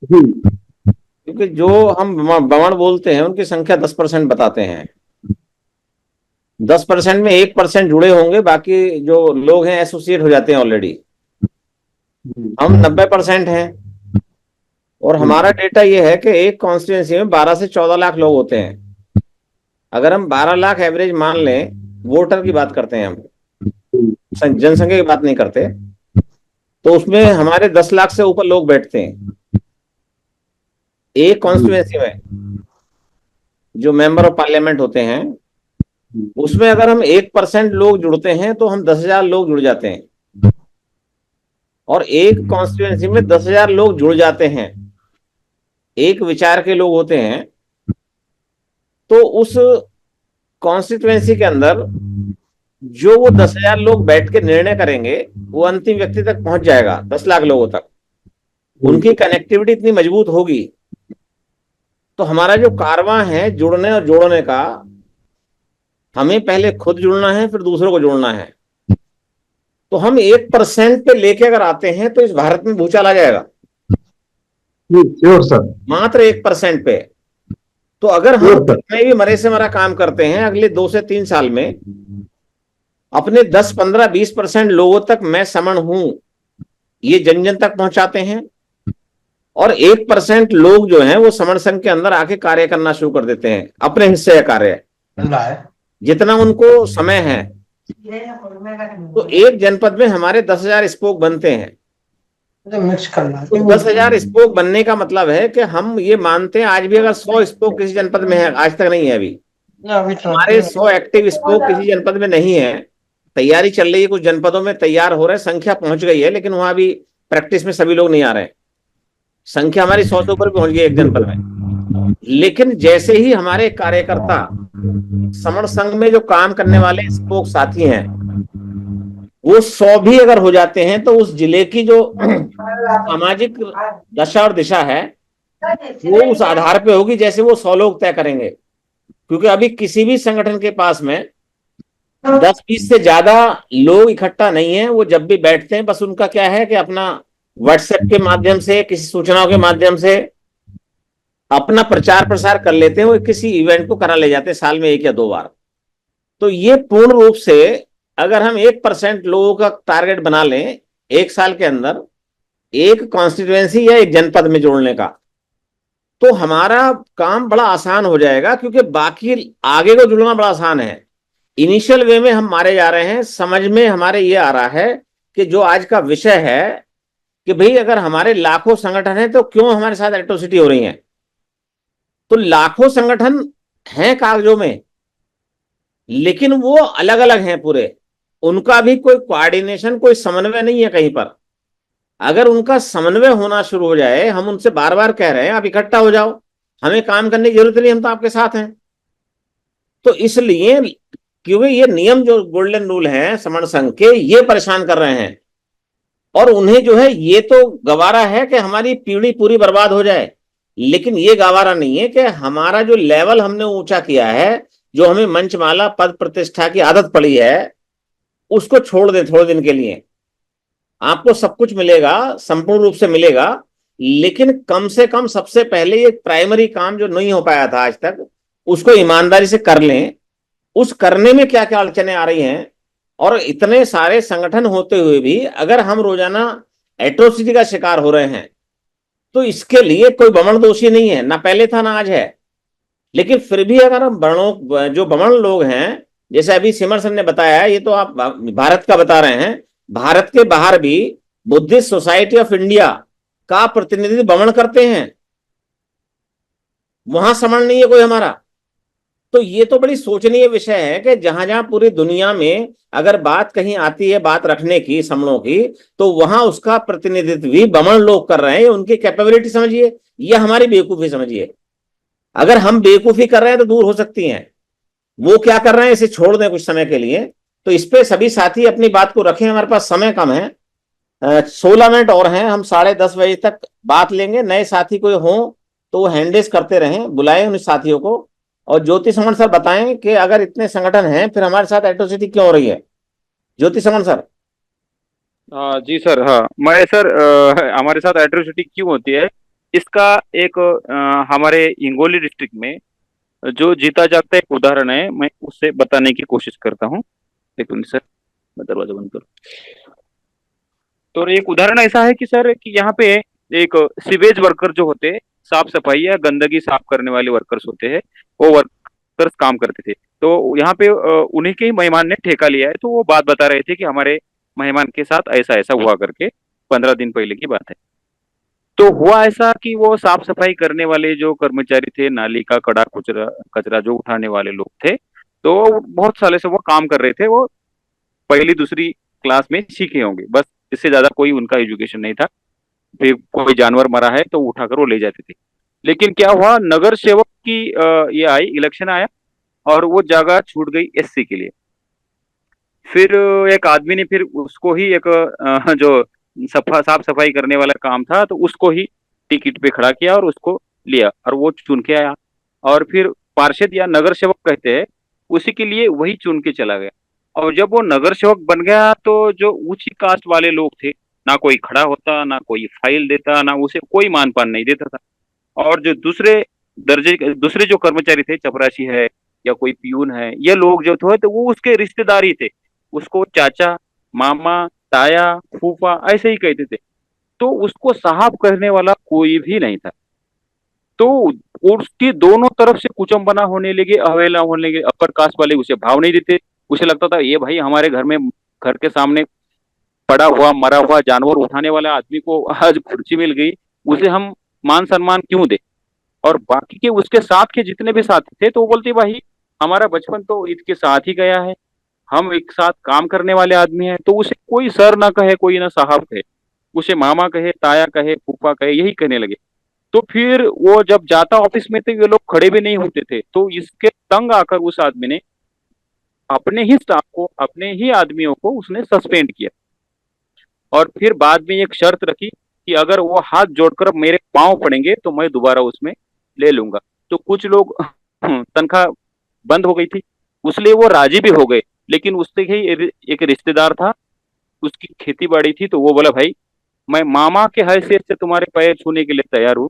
जी। क्योंकि जो हम बमण बोलते हैं उनकी संख्या 10% बताते हैं। 10% में 1% जुड़े होंगे, बाकी जो लोग हैं एसोसिएट हो जाते हैं ऑलरेडी। जी। हम 90% हैं। और जी। हमारा डेटा ये है कि एक कॉन्स्टिट्यूंसी में 12 से 14 लाख लोग होते हैं। अगर हम 12 लाख एवरेज मान लें, वोटर की बात करते हैं हम, जी। जनसंख्या की बात नहीं करते, तो उसमें हमारे 10 लाख से ऊपर लोग बैठते हैं एक जी। कॉन्स्टिट्यूंसी में। जो मेंबर ऑफ पार्लियामेंट होते हैं, जी। उसमें अगर हम 1% लोग जुड़ते हैं तो हम 10,000 लोग जुड़ जाते हैं। और एक कॉन्स्टिट्यूंसी में 10,000 लोग जुड़ जाते हैं, एक विचार के लोग होते हैं, तो उस कॉन्स्टिट्यूंसी के अंदर जो वो 10,000 लोग बैठ के निर्णय करेंगे, वो अंतिम व्यक्ति तक पहुंच जाएगा, 10 लाख लोगों तक। जी। उनकी कनेक्टिविटी इतनी मजबूत होगी। तो हमारा जो कारवां है जुड़ने और जोड़ने का, हमें पहले खुद जुड़ना है, फिर दूसरों को जोड़ना है। तो हम 1% पे लेके अगर आते हैं तो इस भारत में भूचाल आ जाएगा। जी, श्योर सर। मात्र 1% पे। तो अगर हम श्योर सर। कितने भी मरे से मरा काम करते हैं अगले 2 से 3 साल में, अपने 10, 15, 20% लोगों तक मैं समण हूं, ये जन जन तक पहुंचाते हैं। और 1% लोग जो हैं वो समण संघ के अंदर आके कार्य करना शुरू कर देते हैं, अपने हिस्से का कार्य, चल रहा है। जितना उनको समय है। तो एक जनपद में हमारे 10,000 स्पोक बनते हैं। मुझे मिक्स करना तो 10,000 स्पोक बनने का मतलब है कि हम ये मानते हैं आज भी अगर 100 स्पोक किसी जनपद में है, आज तक नहीं है अभी, है अभी हमारे ट्रांसफर। 100 एक्टिव स्पोक किसी जनपद में नहीं है। तैयारी चल रही है, कुछ जनपदों में तैयार हो रहे हैं, संख्या पहुंच गई है, लेकिन वहां भी प्रैक्टिस में सभी लोग नहीं आ रहे हैं। संख्या हमारी 100 से ऊपर पहुंच गई है एक जी जनपद में। सर। लेकिन जैसे ही हमारे कार्यकर्ता समण संघ में जो काम करने वाले स्पोक साथी हैं, वो 100 भी अगर हो जाते हैं, तो उस जिले की जो सामाजिक दशा और दिशा है, वो उस आधार पे होगी जैसे वो 100 लोग तय करेंगे। क्योंकि अभी किसी भी संगठन के पास में 10, 20 से ज्यादा लोग इकट्ठा नहीं है। वो जब भी बैठते हैं, बस उनका क्या है कि अपना व्हाट्सएप के माध्यम से, किसी सूचनाओं के माध्यम से अपना प्रचार प्रसार कर लेते हैं। वो किसी इवेंट को करा ले जाते हैं साल में 1 या 2 बार। तो ये पूर्ण रूप से, अगर हम 1% लोगों का टारगेट बना लें एक साल के अंदर, एक कॉन्स्टिट्युएंसी या एक जनपद में जोड़ने का, तो हमारा काम बड़ा आसान हो जाएगा। क्योंकि बाकी आगे को जुड़ना बड़ा आसान है। इनिशियल वे में हम मारे जा रहे हैं। समझ में हमारे ये आ रहा है कि जो आज का विषय है, कि भाई अगर हमारे लाखों संगठन हैं तो क्यों हमारे साथ एट्रोसिटी हो रही है। तो लाखों संगठन हैं कागजों में, लेकिन वो अलग अलग हैं पूरे। उनका भी कोई कोऑर्डिनेशन, कोई समन्वय नहीं है कहीं पर। अगर उनका समन्वय होना शुरू हो जाए, हम उनसे बार बार कह रहे हैं आप इकट्ठा हो जाओ, हमें काम करने की जरूरत नहीं, हम तो आपके साथ हैं। तो इसलिए, क्योंकि ये नियम जो गोल्डन रूल हैं समण संघ के, ये परेशान कर रहे हैं। और उन्हें जो है ये तो गवारा है कि हमारी पीढ़ी पूरी बर्बाद हो जाए, लेकिन ये गवारा नहीं है कि हमारा जो लेवल हमने ऊंचा किया है, जो हमें मंचमाला पद प्रतिष्ठा की आदत पड़ी है, उसको छोड़ दें थोड़े दिन के लिए। आपको सब कुछ मिलेगा, संपूर्ण रूप से मिलेगा, लेकिन कम से कम सबसे पहले ये प्राइमरी काम जो नहीं हो पाया था आज तक, उसको ईमानदारी से कर लें। उस करने में क्या क्या अड़चने आ रही हैं, और इतने सारे संगठन होते हुए भी अगर हम रोजाना एट्रोसिटी का शिकार हो रहे हैं, तो इसके लिए कोई बमन दोषी नहीं है, ना पहले था ना आज है। लेकिन फिर भी अगर हम बड़ों जो बमन लोग हैं, जैसे अभी सिमरसन ने बताया, ये तो आप भारत का बता रहे हैं, भारत के बाहर भी बुद्धिस्ट सोसाइटी ऑफ इंडिया का प्रतिनिधि बमन करते हैं। वहां समण नहीं है कोई हमारा। तो ये तो बड़ी सोचनीय विषय है कि जहां जहां पूरी दुनिया में अगर बात कहीं आती है बात रखने की समणों की, तो वहां उसका प्रतिनिधित्व भी बमन लोग कर रहे हैं। उनकी कैपेबिलिटी समझिए, ये हमारी बेवकूफी समझिए। अगर हम बेवकूफी कर रहे हैं तो दूर हो सकती हैं, वो क्या कर रहे हैं इसे छोड़ दें कुछ समय के लिए। तो इस पे सभी साथी अपनी बात को रखें, हमारे पास समय कम है। 16 मिनट और हैं, हम 10:30 बजे तक बात लेंगे। नए साथी कोई हो तो वो हैंडल्स करते रहें, बुलाएं उन साथियों को। और ज्योति समन सर बताएं कि अगर इतने संगठन हैं फिर हमारे साथ एट्रोसिटी क्यों हो रही है। ज्योति समन सर। जी सर। हाँ, मैं सर, हमारे साथ एट्रोसिटी क्यों होती है? इसका एक हमारे हिंगोली डिस्ट्रिक्ट में जो जीता जागता एक उदाहरण है, मैं उससे बताने की कोशिश करता हूँ। एक मिनट सर, मैं दरवाजा बंद करूँ। तो एक उदाहरण ऐसा है कि सर कि यहाँ पे एक सीवेज वर्कर जो होते हैं, साफ सफाई या गंदगी साफ करने वाले वर्कर्स होते हैं, वो वर्कर्स काम करते थे। तो यहाँ पे उन्हीं के ही मेहमान ने ठेका लिया है, तो वो बात बता रहे थे कि हमारे मेहमान के साथ ऐसा ऐसा हुआ करके, 15 दिन पहले की बात है। तो हुआ ऐसा कि वो साफ सफाई करने वाले जो कर्मचारी थे, नाली का कड़ा कचरा कचरा जो उठाने वाले लोग थे, तो बहुत सालों से वो काम कर रहे थे। वो पहली दूसरी क्लास में सीखे होंगे, बस इससे ज्यादा कोई उनका एजुकेशन नहीं था। फिर कोई जानवर मरा है तो उठाकर वो ले जाते थे। लेकिन क्या हुआ, नगर सेवक की ये आई, इलेक्शन आया और वो जगह छूट गई एससी के लिए। फिर एक आदमी ने फिर उसको ही एक जो साफ सफाई करने वाला काम था, तो उसको ही टिकट पे खड़ा किया और उसको लिया और वो चुन के आया। और फिर पार्षद या नगर सेवक कहते हैं, उसी के लिए वही चुन के चला गया। और जब वो नगर सेवक बन गया, तो जो ऊंची कास्ट वाले लोग थे, ना कोई खड़ा होता, ना कोई फाइल देता, ना उसे कोई मान पान नहीं देता था। और जो दूसरे जो कर्मचारी थे, चपरासी है या कोई पियून है, ये लोग जो थे तो वो उसके रिश्तेदार ही थे। उसको चाचा, मामा, ताया, फूफा ऐसे ही कहते थे। तो उसको साहब कहने वाला कोई भी नहीं था। तो उसकी दोनों तरफ से कुचंबना होने लगी, अवहेलना होने लगी। अपर कास्ट वाले उसे भाव नहीं देते। उसे लगता था ये भाई हमारे घर में, घर के सामने पड़ा हुआ मरा हुआ जानवर उठाने वाला आदमी को आज खुर्ची मिल गई, उसे हम मान सम्मान क्यों दे। और बाकी के उसके साथ के जितने भी साथी थे, तो वो बोलते भाई हमारा बचपन तो इसके साथ ही गया है, हम एक साथ काम करने वाले आदमी हैं। तो उसे कोई सर ना कहे, कोई ना साहब कहे, उसे मामा कहे, ताया कहे, फूफा कहे, यही कहने लगे। तो फिर वो जब जाता ऑफिस में, तो ये लोग खड़े भी नहीं होते थे। तो इसके तंग आकर उस आदमी ने अपने ही स्टाफ को, अपने ही आदमियों को उसने सस्पेंड किया। और फिर बाद में एक शर्त रखी कि अगर वो हाथ जोड़कर मेरे पांव पड़ेंगे तो मैं दोबारा उसमें ले लूंगा। तो कुछ लोग तनख्वाह बंद हो गई थी, उसलिए वो राजी भी हो गए। लेकिन उससे ही एक रिश्तेदार था, उसकी खेती बाड़ी थी, तो वो बोला भाई मैं मामा के हैसियत से तुम्हारे पैर छूने के लिए तैयार हूँ,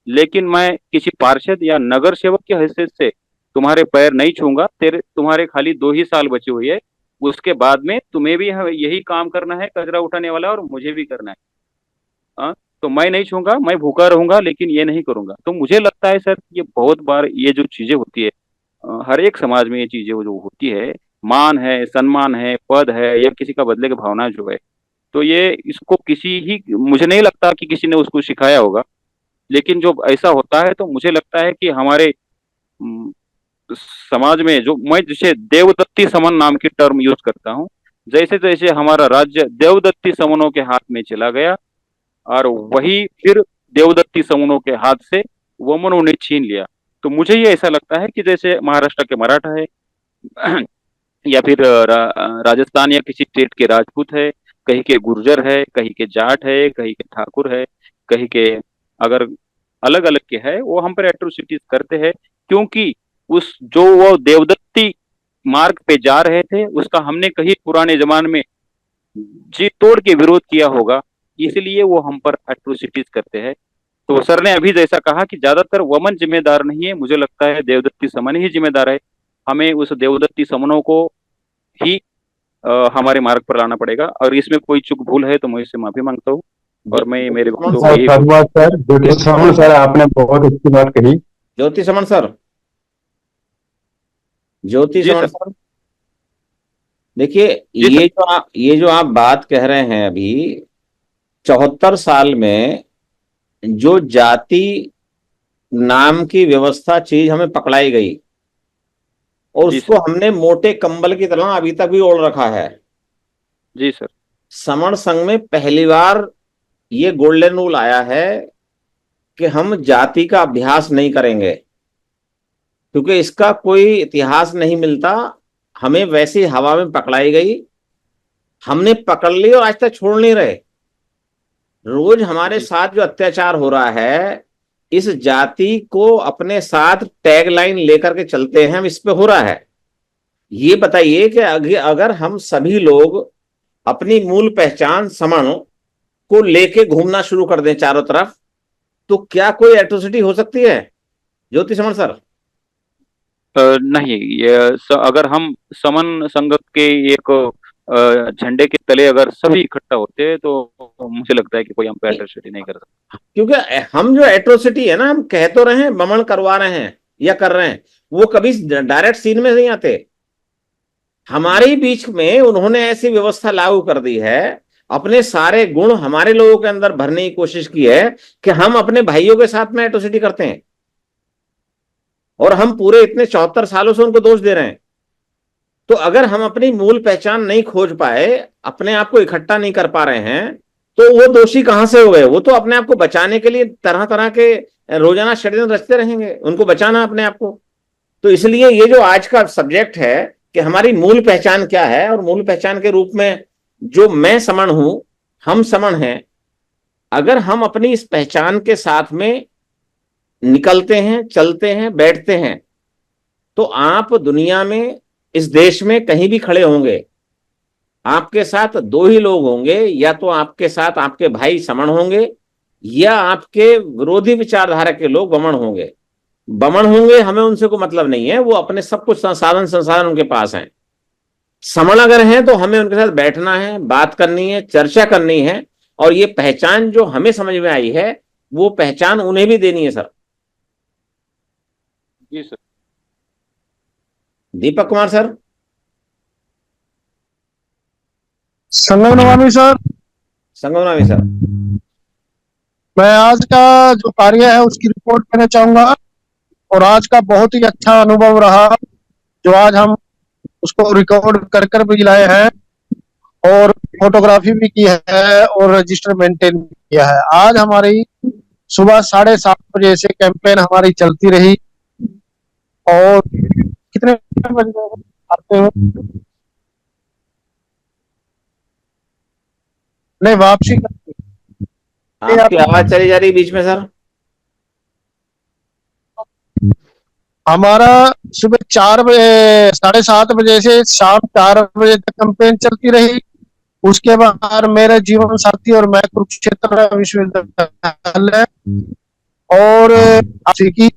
लेकिन मैं किसी पार्षद या नगर सेवक की हैसियत से तुम्हारे पैर नहीं छूंगा। तुम्हारे खाली 2 ही साल बचे हुए है, उसके बाद में तुम्हें भी यही काम करना है, कचरा उठाने वाला, और मुझे भी करना है। तो मैं नहीं छूंगा, मैं भूखा रहूंगा, लेकिन ये नहीं करूंगा। तो मुझे लगता है सर, ये बहुत बार ये जो चीजें होती है, हर एक समाज में ये चीजें जो होती है, मान है, सम्मान है, पद है, या किसी का बदले की भावना जो है, तो ये इसको किसी ही, मुझे नहीं लगता कि किसी ने उसको सिखाया होगा। लेकिन जो ऐसा होता है, तो मुझे लगता है कि हमारे अम, समाज में, जो मैं जिसे देवदत्ती समन नाम की टर्म यूज करता हूँ, जैसे जैसे हमारा राज्य देवदत्ती समनों के हाथ में चला गया, और वही फिर देवदत्ती समूहों के हाथ से वमन उन्हें छीन लिया। तो मुझे ये ऐसा लगता है कि जैसे महाराष्ट्र के मराठा है, या फिर राजस्थान या किसी स्टेट के राजपूत है, कहीं के गुर्जर है, कहीं के जाट है, कहीं के ठाकुर है, कहीं के अगर अलग अलग के है, वो हम पर एट्रोसिटीज करते हैं। क्योंकि उस जो वो देवदत्ती मार्ग पे जा रहे थे, उसका हमने कहीं पुराने जमाने में जी तोड़ के विरोध किया होगा, इसलिए वो हम पर एट्रोसिटीज करते हैं। तो सर ने अभी जैसा कहा कि ज्यादातर वमन जिम्मेदार नहीं है, मुझे लगता है देवदत्ती समन ही जिम्मेदार है। हमें उस देवदत्ती समनों को ही हमारे मार्ग पर लाना पड़ेगा। और इसमें कोई चूक भूल है तो मैं इससे माफी मांगता हूँ। और मैं मेरे समन सर धन्यवाद सर, ज्योति समन सर, आपने बहुत अच्छी बात कही। ज्योति समन सर, ज्योति जी समन सर। सर, देखिए जी सर। ये जो आप बात कह रहे हैं अभी, 74 साल में जो जाति नाम की व्यवस्था चीज हमें पकड़ाई गई, और जी उसको सर। हमने मोटे कंबल की तरह अभी तक भी ओढ़ रखा है। जी सर। समण संघ में पहली बार ये गोल्डन रूल आया है कि हम जाति का अभ्यास नहीं करेंगे, क्योंकि इसका कोई इतिहास नहीं मिलता। हमें वैसी हवा में पकड़ाई गई, हमने पकड़ ली और आज तक छोड़ नहीं रहे। रोज हमारे जी साथ जो अत्याचार हो रहा है, इस जाति को अपने साथ टैग लाइन लेकर के चलते हैं, हम इस पे हो रहा है। ये बताइए कि अगर हम सभी लोग अपनी मूल पहचान समण को लेके घूमना शुरू कर दें चारों तरफ, तो क्या कोई एट्रोसिटी हो सकती है ज्योति समन सर? नहीं, अगर हम समन संघ के एक झंडे के तले अगर सभी इकट्ठा होते हैं तो मुझे लगता है कि कोई हम पे एट्रोसिटी नहीं कर सकता। क्योंकि हम जो एट्रोसिटी है ना, हम कह तो रहे हैं, बमन करवा रहे हैं या कर रहे हैं, वो कभी डायरेक्ट सीन में नहीं आते। हमारे बीच में उन्होंने ऐसी व्यवस्था लागू कर दी है, अपने सारे गुण हमारे लोगों के अंदर भरने की कोशिश की है कि हम अपने भाइयों के साथ में एट्रोसिटी करते हैं, और हम पूरे इतने 74 सालों से उनको दोष दे रहे हैं। तो अगर हम अपनी मूल पहचान नहीं खोज पाए, अपने आप को इकट्ठा नहीं कर पा रहे हैं, तो वो दोषी कहां से हो गए? वो तो अपने आप को बचाने के लिए तरह तरह के रोजाना षड्यंत्र रचते रहेंगे, उनको बचाना अपने आप को। तो इसलिए ये जो आज का सब्जेक्ट है कि हमारी मूल पहचान क्या है, और मूल पहचान के रूप में जो मैं समण हूं, हम समण हैं, अगर हम अपनी इस पहचान के साथ में निकलते हैं, चलते हैं, बैठते हैं, तो आप दुनिया में, इस देश में कहीं भी खड़े होंगे, आपके साथ दो ही लोग होंगे, या तो आपके साथ आपके भाई समण होंगे, या आपके विरोधी विचारधारा के लोग बमण होंगे। बमण होंगे, हमें उनसे कोई मतलब नहीं है, वो अपने सब कुछ संसाधन उनके पास हैं। समण अगर हैं तो हमें उनके साथ बैठना है, बात करनी है, चर्चा करनी है, और ये पहचान जो हमें समझ में आई है, वो पहचान उन्हें भी देनी है सर। जी सर। दीपक कुमार सर। संगम नमामि सर। संगमनामी सर। मैं आज का जो कार्य है उसकी रिपोर्ट करना चाहूंगा, और आज का बहुत ही अच्छा अनुभव रहा, जो आज हम उसको रिकॉर्ड कर कर भी लाए हैं, और फोटोग्राफी भी की है, और रजिस्टर मेंटेन किया है। आज हमारी सुबह 7:30 बजे से कैंपेन हमारी चलती रही, और कितने बजे आते हो? नहीं, वापसी आपकी आवाज चली जा रही बीच में सर। हमारा सुबह 4 बजे, 7:30 बजे से शाम 4 बजे तक कैंपेन चलती रही। उसके बाद मेरे जीवन साथी और मैं कुरुक्षेत्र विश्वविद्यालय और की,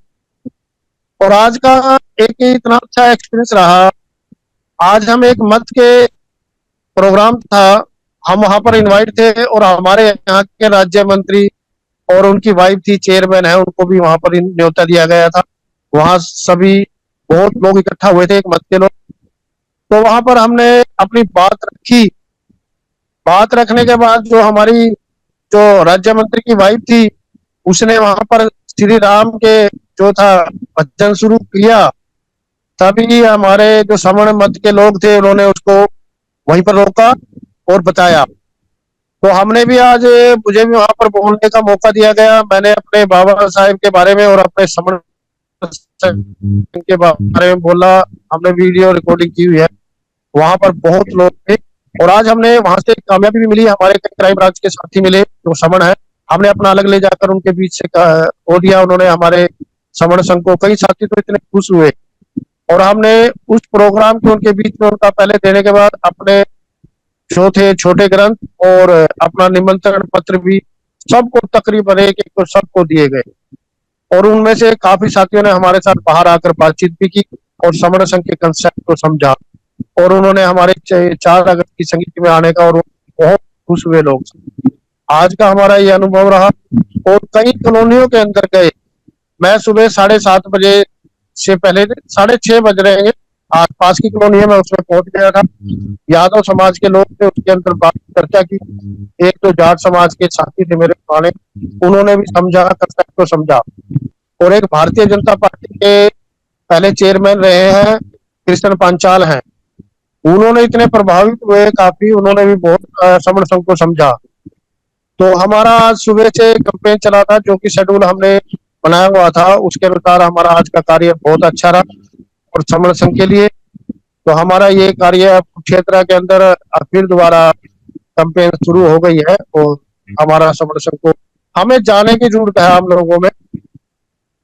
और आज का एक इतना अच्छा एक्सपीरियंस रहा। आज हम एक मत के प्रोग्राम था, हम वहां पर इनवाइट थे, और हमारे यहाँ के राज्य मंत्री और उनकी वाइफ थी, चेयरमैन है, उनको भी वहां पर न्योता दिया गया था। वहां सभी बहुत लोग इकट्ठा हुए थे, एक मत के लोग। तो वहां पर हमने अपनी बात रखी। बात रखने के बाद जो हमारी जो राज्य मंत्री की वाइफ थी, उसने वहां पर श्री राम के जो था भजन शुरू किया। तभी हमारे जो समण मत के लोग थे, उन्होंने उसको वहीं पर रोका और बताया। तो हमने भी आज, मुझे भी वहां पर बोलने का मौका दिया गया। मैंने अपने बाबा साहेब के बारे में और अपने समण के बारे में बोला। हमने वीडियो रिकॉर्डिंग की हुई है, वहां पर बहुत लोग थे। और आज हमने वहां से कामयाबी भी मिली, हमारे कई क्राइम ब्रांच के साथी मिले जो समण है, हमने अपना अलग ले जाकर उनके बीच से हो दिया। उन्होंने हमारे समण संघ को, कई साथी तो इतने खुश हुए। और हमने उस प्रोग्राम के उनके बीच में उनका पहले देने के बाद अपने जो थे छोटे ग्रंथ और अपना निमंत्रण पत्र भी सबको, तकरीबन एक एक तो सबको दिए गए। और उनमें से काफी साथियों ने हमारे साथ बाहर आकर बातचीत भी की और समण संघ के कंसेप्ट को समझा, और उन्होंने हमारे 4 अगस्त की संगीत में आने का, और बहुत खुश हुए लोग। आज का हमारा ये अनुभव रहा। और कई कॉलोनियों के अंदर गए। मैं सुबह 7:30 बजे से पहले, 6:30 बज रहे हैं, आसपास की कॉलोनी है, मैं उसमें पहुंच गया था। यादव समाज के लोग थे, उसके अंदर बात चर्चा की। एक तो जाट समाज के साथी थे मेरे पुराने, उन्होंने भी समझा, कंसेप्ट को समझा। और एक भारतीय जनता पार्टी के पहले चेयरमैन रहे हैं, कृष्ण पांचाल हैं, उन्होंने इतने प्रभावित हुए काफी, उन्होंने भी बहुत समण संघ को समझा। तो हमारा आज सुबह से कैंपेन चला था, जो कि शेड्यूल हमने बनाया हुआ था, उसके अनुसार हमारा आज का कार्य बहुत अच्छा रहा। और समण संघ के लिए तो हमारा ये कार्य क्षेत्र के अंदर फिर दोबारा कैंपेन शुरू हो गई है, और हमारा समण संघ को हमें जाने की जरूरत है हम लोगों में।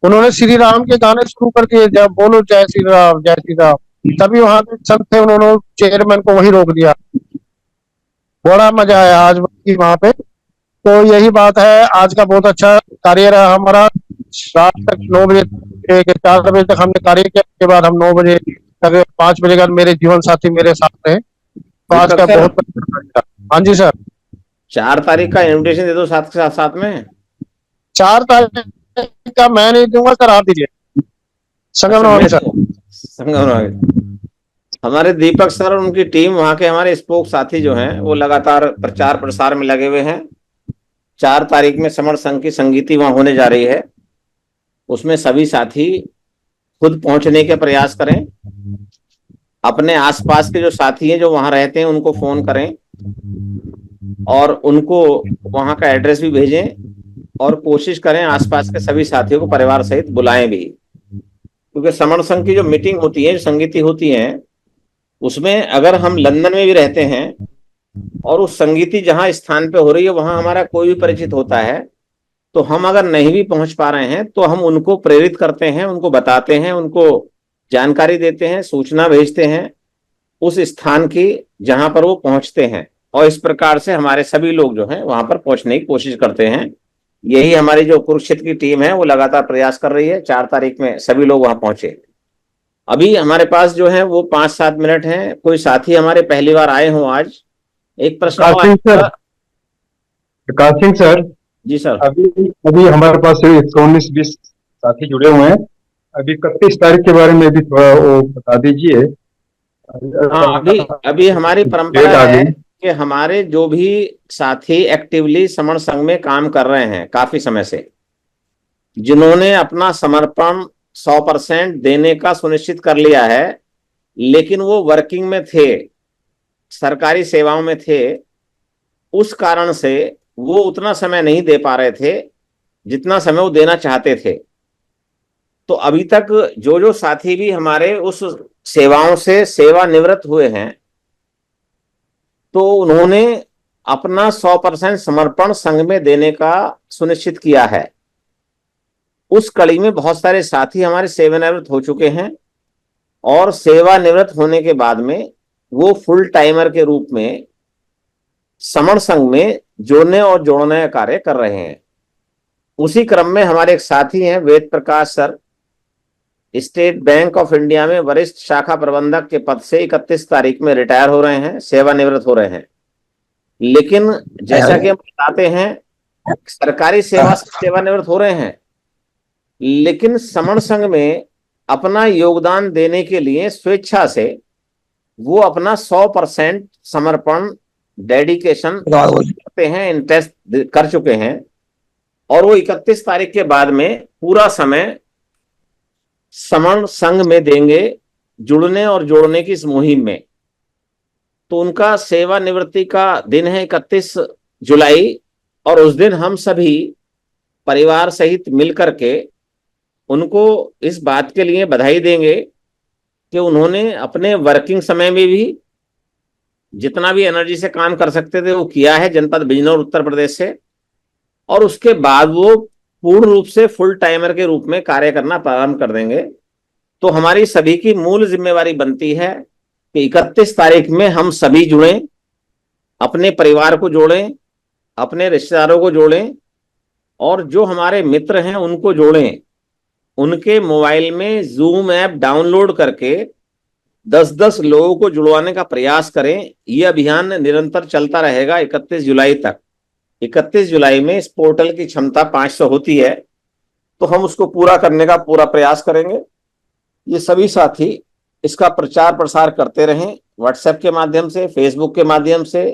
उन्होंने श्री राम के गाने शुरू कर दिए, जब बोलो जय श्री राम जय श्री राम, तभी वहां पे संत थे, उन्होंने चेयरमैन को वही रोक दिया। बड़ा मजा आया आज वहां पे। तो यही बात है, आज का बहुत अच्छा कार्य रहा हमारा। रात तक 9 बजे 4 बजे तक हमने कार्य किया, उसके बाद हम 9 बजे तक 5 बजे का मेरे जीवन साथी मेरे साथ रहे। तो आज दीपक का सर, बहुत अच्छा कार्य रहा। हाँ जी सर। 4 तारीख का इनविटेशन दे दो साथ के साथ साथ में। 4 तारीख का मैं नहीं दूंगा सर, आप दीजिए। संगम अच्छा, नवामी मैं सर। संगम में हमारे दीपक सर और उनकी टीम, वहां के हमारे स्पोक साथी जो हैं, वो लगातार प्रचार प्रसार में लगे हुए हैं। 4 तारीख में समर संघ की संगीति वहां होने जा रही है। उसमें सभी साथी खुद पहुंचने के प्रयास करें। अपने आसपास के जो साथी हैं जो वहां रहते हैं उनको फोन करें और उनको वहां का एड्रेस भी भेजें, और कोशिश करें आसपास के सभी साथियों को परिवार सहित बुलाएं भी। क्योंकि समर संघ की जो मीटिंग होती है, जो संगीति होती है, उसमें अगर हम लंदन में भी रहते हैं और उस संगीति जहां स्थान पे हो रही है वहां हमारा कोई भी परिचित होता है, तो हम अगर नहीं भी पहुंच पा रहे हैं तो हम उनको प्रेरित करते हैं, उनको बताते हैं, उनको जानकारी देते हैं, सूचना भेजते हैं उस स्थान की जहां पर वो पहुंचते हैं। और इस प्रकार से हमारे सभी लोग जो हैं वहां पर पहुंचने की कोशिश करते हैं। यही हमारी जो कुरुक्षेत्र की टीम है वो लगातार प्रयास कर रही है। 4 तारीख में सभी लोग वहां पहुंचे। अभी हमारे पास जो है वो 5-7 मिनट हैं। कोई साथी हमारे पहली बार आए हों आज। एक प्रश्न प्रकाश सिंह सर, और। प्रकाश सिंह सर, जी सर। अभी अभी हमारे पास 119-20 साथी जुड़े हुए हैं। अभी 31 तारीख के बारे में भी थोड़ा वो बता दीजिए। हाँ, अभी अभी हमारी परंपरा डेट आ है गई। कि हमारे जो भी साथी एक्टिवली समर संघ में काम कर रहे हैं काफी समय से, जिन्होंने अपना समर्पण 100% देने का सुनिश्चित कर लिया है, लेकिन वो वर्किंग में थे, सरकारी सेवाओं में थे, उस कारण से वो उतना समय नहीं दे पा रहे थे जितना समय वो देना चाहते थे। तो अभी तक जो जो साथी भी हमारे उस सेवाओं से सेवानिवृत्त हुए हैं, तो उन्होंने अपना 100% समर्पण संघ में देने का सुनिश्चित किया है। उस कड़ी में बहुत सारे साथी हमारे सेवानिवृत्त हो चुके हैं और सेवानिवृत्त होने के बाद में वो फुल टाइमर के रूप में समर संघ में जोड़ने और जोड़ने का कार्य कर रहे हैं। उसी क्रम में हमारे एक साथी हैं Ved Prakash sir, State Bank of India में वरिष्ठ शाखा प्रबंधक के पद से 31 तारीख में रिटायर हो रहे हैं, सेवानिवृत्त हो रहे हैं। लेकिन जैसा कि हम बताते हैं, सरकारी सेवा से सेवानिवृत्त हो रहे हैं, लेकिन समर संघ में अपना योगदान देने के लिए स्वेच्छा से वो अपना 100% समर्पण, डेडिकेशन करते हैं, इंटरेस्ट कर चुके हैं। और वो 31 तारीख के बाद में पूरा समय समर संघ में देंगे, जुड़ने और जोड़ने की इस मुहिम में। तो उनका सेवानिवृत्ति का दिन है 31 जुलाई, और उस दिन हम सभी परिवार सहित मिलकर के उनको इस बात के लिए बधाई देंगे कि उन्होंने अपने वर्किंग समय में भी जितना भी एनर्जी से काम कर सकते थे वो किया है जनपद बिजनौर उत्तर प्रदेश से, और उसके बाद वो पूर्ण रूप से फुल टाइमर के रूप में कार्य करना प्रारंभ कर देंगे। तो हमारी सभी की मूल जिम्मेवारी बनती है कि 31 तारीख में हम सभी जुड़ें, अपने परिवार को जोड़ें, अपने रिश्तेदारों को जोड़ें, और जो हमारे मित्र हैं उनको जोड़ें। उनके मोबाइल में जूम ऐप डाउनलोड करके 10-10 लोगों को जुड़वाने का प्रयास करें। यह अभियान निरंतर चलता रहेगा 31 जुलाई तक। 31 जुलाई में इस पोर्टल की क्षमता 500 होती है, तो हम उसको पूरा करने का पूरा प्रयास करेंगे। ये सभी साथी इसका प्रचार प्रसार करते रहें, व्हाट्सएप के माध्यम से, फेसबुक के माध्यम से,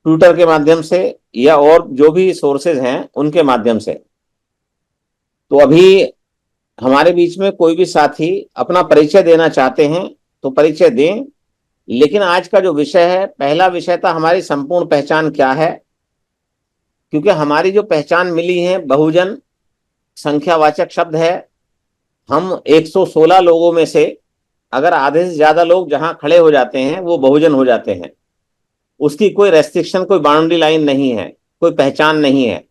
ट्विटर के माध्यम से, या और जो भी सोर्सेज हैं उनके माध्यम से। तो अभी हमारे बीच में कोई भी साथी अपना परिचय देना चाहते हैं तो परिचय दें। लेकिन आज का जो विषय है, पहला विषय था हमारी संपूर्ण पहचान क्या है। क्योंकि हमारी जो पहचान मिली है बहुजन संख्यावाचक शब्द है। हम 116 लोगों में से अगर आधे से ज्यादा लोग जहां खड़े हो जाते हैं वो बहुजन हो जाते हैं। उसकी कोई रेस्ट्रिक्शन, कोई बाउंड्री लाइन नहीं है, कोई पहचान नहीं है।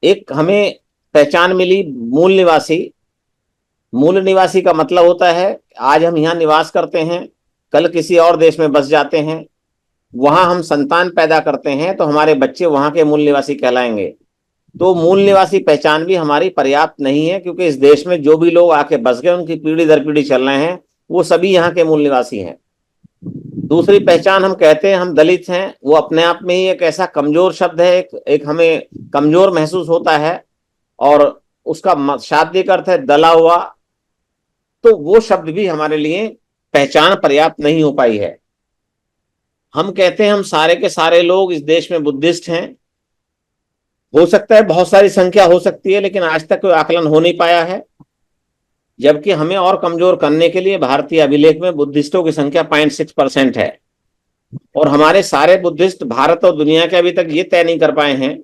एक हमें पहचान मिली मूल निवासी। मूल निवासी का मतलब होता है आज हम यहाँ निवास करते हैं, कल किसी और देश में बस जाते हैं, वहां हम संतान पैदा करते हैं तो हमारे बच्चे वहां के मूल निवासी कहलाएंगे। तो मूल निवासी पहचान भी हमारी पर्याप्त नहीं है, क्योंकि इस देश में जो भी लोग आके बस गए उनकी पीढ़ी दर पीढ़ी चल रहे हैं, वो सभी यहाँ के मूल निवासी हैं। दूसरी पहचान हम कहते हैं हम दलित हैं, वो अपने आप में ही एक ऐसा कमजोर शब्द है, एक हमें कमजोर महसूस होता है, और उसका शाब्दिक अर्थ है दला हुआ। तो वो शब्द भी हमारे लिए पहचान पर्याप्त नहीं हो पाई है। हम कहते हैं हम सारे के सारे लोग इस देश में बुद्धिस्ट हैं। हो सकता है बहुत सारी संख्या हो सकती है, लेकिन आज तक कोई आकलन हो नहीं पाया है। जबकि हमें और कमजोर करने के लिए भारतीय अभिलेख में बुद्धिस्टों की संख्या 0.6% है, और हमारे सारे बुद्धिस्ट भारत और दुनिया के अभी तक ये तय नहीं कर पाए हैं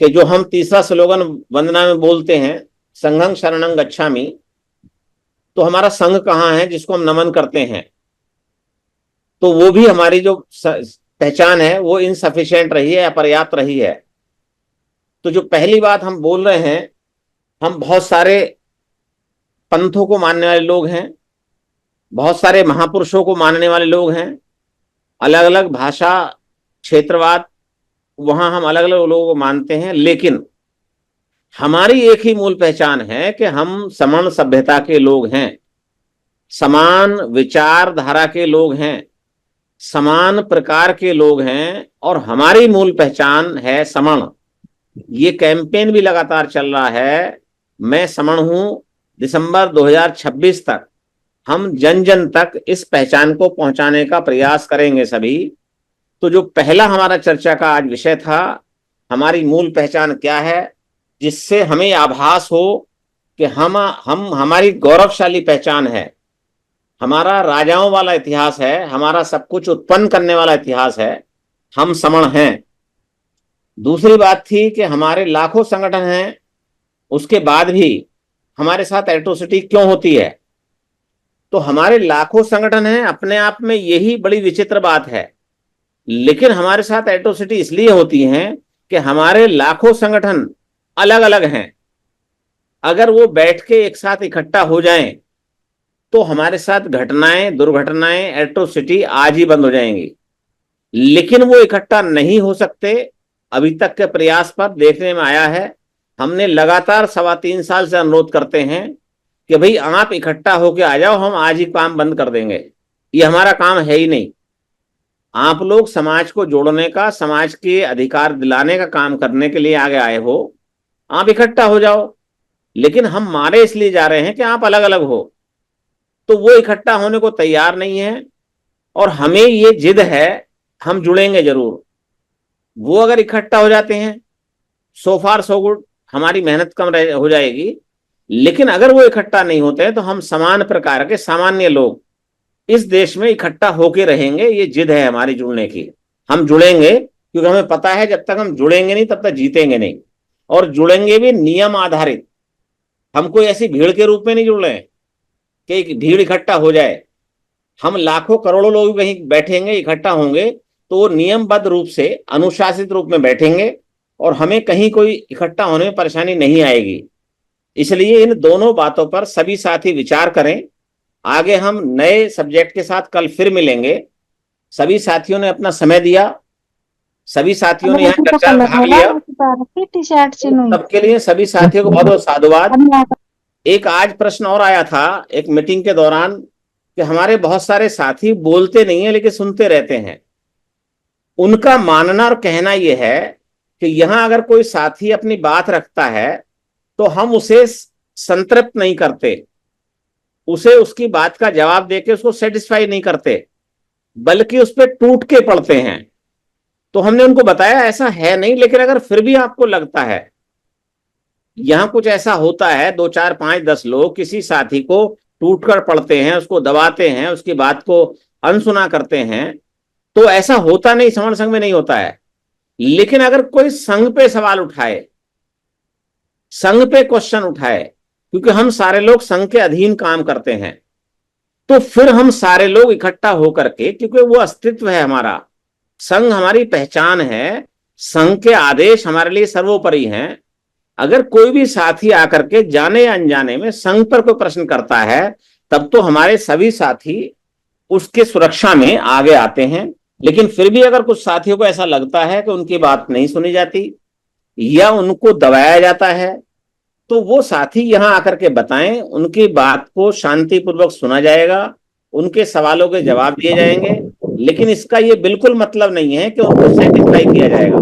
कि जो हम तीसरा स्लोगन वंदना में बोलते हैं, संघं शरणं गच्छामि, तो हमारा संघ कहाँ है जिसको हम नमन करते हैं। तो वो भी हमारी जो पहचान है वो इनसफिशिएंट रही है, अपर्याप्त रही है। तो जो पहली बात हम बोल रहे हैं, हम बहुत सारे पंथों को मानने वाले लोग हैं, बहुत सारे महापुरुषों को मानने वाले लोग हैं, अलग अलग भाषा क्षेत्रवाद, वहां हम अलग अलग लोगों को मानते हैं, लेकिन हमारी एक ही मूल पहचान है कि हम समान सभ्यता के लोग हैं, समान विचारधारा के लोग हैं, समान प्रकार के लोग हैं, और हमारी मूल पहचान है समण। ये कैंपेन भी लगातार चल रहा है, मैं समण हूं। दिसंबर 2026 तक हम जन जन तक इस पहचान को पहुंचाने का प्रयास करेंगे सभी। तो जो पहला हमारा चर्चा का आज विषय था, हमारी मूल पहचान क्या है, जिससे हमें आभास हो कि हम हमारी गौरवशाली पहचान है, हमारा राजाओं वाला इतिहास है, हमारा सब कुछ उत्पन्न करने वाला इतिहास है, हम समण हैं। दूसरी बात थी कि हमारे लाखों संगठन हैं, उसके बाद भी हमारे साथ एट्रोसिटी क्यों होती है। तो हमारे लाखों संगठन हैं, अपने आप में यही बड़ी विचित्र बात है, लेकिन हमारे साथ एट्रोसिटी इसलिए होती हैं कि हमारे लाखों संगठन अलग अलग हैं। अगर वो बैठ के एक साथ इकट्ठा हो जाएं तो हमारे साथ घटनाएं, दुर्घटनाएं, एट्रोसिटी आज ही बंद हो जाएंगी। लेकिन वो इकट्ठा नहीं हो सकते। अभी तक के प्रयास पर देखने में आया है, हमने लगातार 3.25 साल से अनुरोध करते हैं कि भाई आप इकट्ठा होके आ जाओ, हम आज ही काम बंद कर देंगे। ये हमारा काम है ही नहीं। आप लोग समाज को जोड़ने का, समाज के अधिकार दिलाने का काम करने के लिए आगे आए हो, आप इकट्ठा हो जाओ। लेकिन हम मारे इसलिए जा रहे हैं कि आप अलग अलग हो, तो वो इकट्ठा होने को तैयार नहीं है। और हमें ये जिद है, हम जुड़ेंगे जरूर। वो अगर इकट्ठा हो जाते हैं, सो फार सो गुड, हमारी मेहनत कम हो जाएगी। लेकिन अगर वो इकट्ठा नहीं होते हैं तो हम समान प्रकार के सामान्य लोग इस देश में इकट्ठा होके रहेंगे। ये जिद है हमारी जुड़ने की। हम जुड़ेंगे क्योंकि हमें पता है जब तक हम जुड़ेंगे नहीं तब तक जीतेंगे नहीं, और जुड़ेंगे भी नियम आधारित। हम कोई ऐसी भीड़ के रूप में नहीं जुड़ रहे हैं कि एक भीड़ इकट्ठा हो जाए। हम लाखों करोड़ों लोग कहीं बैठेंगे, इकट्ठा होंगे, तो वो नियमबद्ध रूप से, अनुशासित रूप में बैठेंगे, और हमें कहीं कोई इकट्ठा होने में परेशानी नहीं आएगी। इसलिए इन दोनों बातों पर सभी साथी विचार करें। आगे हम नए सब्जेक्ट के साथ कल फिर मिलेंगे। सभी साथियों ने अपना समय दिया, सभी साथियों ने यहाँ चर्चा में भाग लिया, सबके लिए सभी साथियों को बहुत बहुत साधुवाद। एक आज प्रश्न और आया था एक मीटिंग के दौरान कि हमारे बहुत सारे साथी बोलते नहीं है लेकिन सुनते रहते हैं। उनका मानना और कहना यह है कि यहां अगर कोई साथी अपनी बात रखता है तो हम उसे संतृप्त नहीं करते, उसे उसकी बात का जवाब देके उसको सेटिस्फाई नहीं करते, बल्कि उस पर टूट के पड़ते हैं। तो हमने उनको बताया ऐसा है नहीं, लेकिन अगर फिर भी आपको लगता है यहां कुछ ऐसा होता है, 2 4 5 10 लोग किसी साथी को टूट कर पड़ते हैं, उसको दबाते हैं, उसकी बात को अनसुना करते हैं, तो ऐसा होता नहीं, समण संघ में नहीं होता है। लेकिन अगर कोई संघ पे सवाल उठाए, संघ पे क्वेश्चन उठाए, क्योंकि हम सारे लोग संघ के अधीन काम करते हैं, तो फिर हम सारे लोग इकट्ठा होकर के, क्योंकि वो अस्तित्व है हमारा, संघ हमारी पहचान है, संघ के आदेश हमारे लिए सर्वोपरि हैं। अगर कोई भी साथी आकर के जाने या अनजाने में संघ पर कोई प्रश्न करता है, तब तो हमारे सभी साथी उसके सुरक्षा में आगे आते हैं। लेकिन फिर भी अगर कुछ साथियों को ऐसा लगता है कि उनकी बात नहीं सुनी जाती या उनको दबाया जाता है, तो वो साथी यहाँ आकर के बताएं, उनकी बात को शांतिपूर्वक सुना जाएगा, उनके सवालों के जवाब दिए जाएंगे। लेकिन इसका ये बिल्कुल मतलब नहीं है कि उनको सेटिस्फाई किया जाएगा।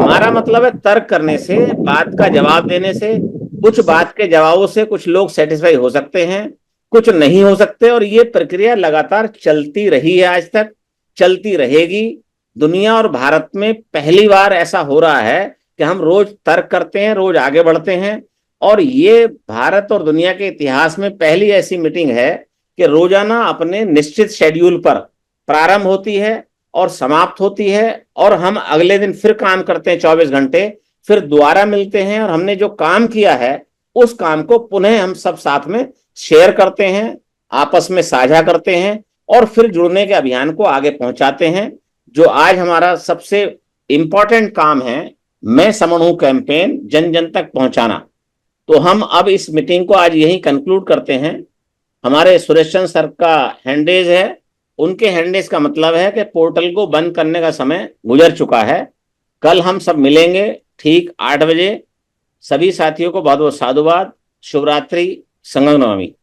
हमारा मतलब है तर्क करने से, बात का जवाब देने से। कुछ बात के जवाबों से कुछ लोग सेटिस्फाई हो सकते हैं, कुछ नहीं हो सकते, और ये प्रक्रिया लगातार चलती रही है, आज तक चलती रहेगी। दुनिया और भारत में पहली बार ऐसा हो रहा है कि हम रोज तर्क करते हैं, रोज आगे बढ़ते हैं। और ये भारत और दुनिया के इतिहास में पहली ऐसी मीटिंग है कि रोजाना अपने निश्चित शेड्यूल पर प्रारंभ होती है और समाप्त होती है, और हम अगले दिन फिर काम करते हैं 24 घंटे, फिर दोबारा मिलते हैं और हमने जो काम किया है उस काम को पुनः हम सब साथ में शेयर करते हैं, आपस में साझा करते हैं, और फिर जुड़ने के अभियान को आगे पहुंचाते हैं। जो आज हमारा सबसे इंपॉर्टेंट काम है, मैं समण हूं कैंपेन, जन जन तक पहुंचाना। तो हम अब इस मीटिंग को आज यही कंक्लूड करते हैं। हमारे सुरेश चंद्र सर का हैंडेज है, उनके हैंडेज का मतलब है कि पोर्टल को बंद करने का समय गुजर चुका है। कल हम सब मिलेंगे ठीक 8 बजे। सभी साथियों को बहुत बहुत साधुवाद, शुभरात्रि, संगम नवमी।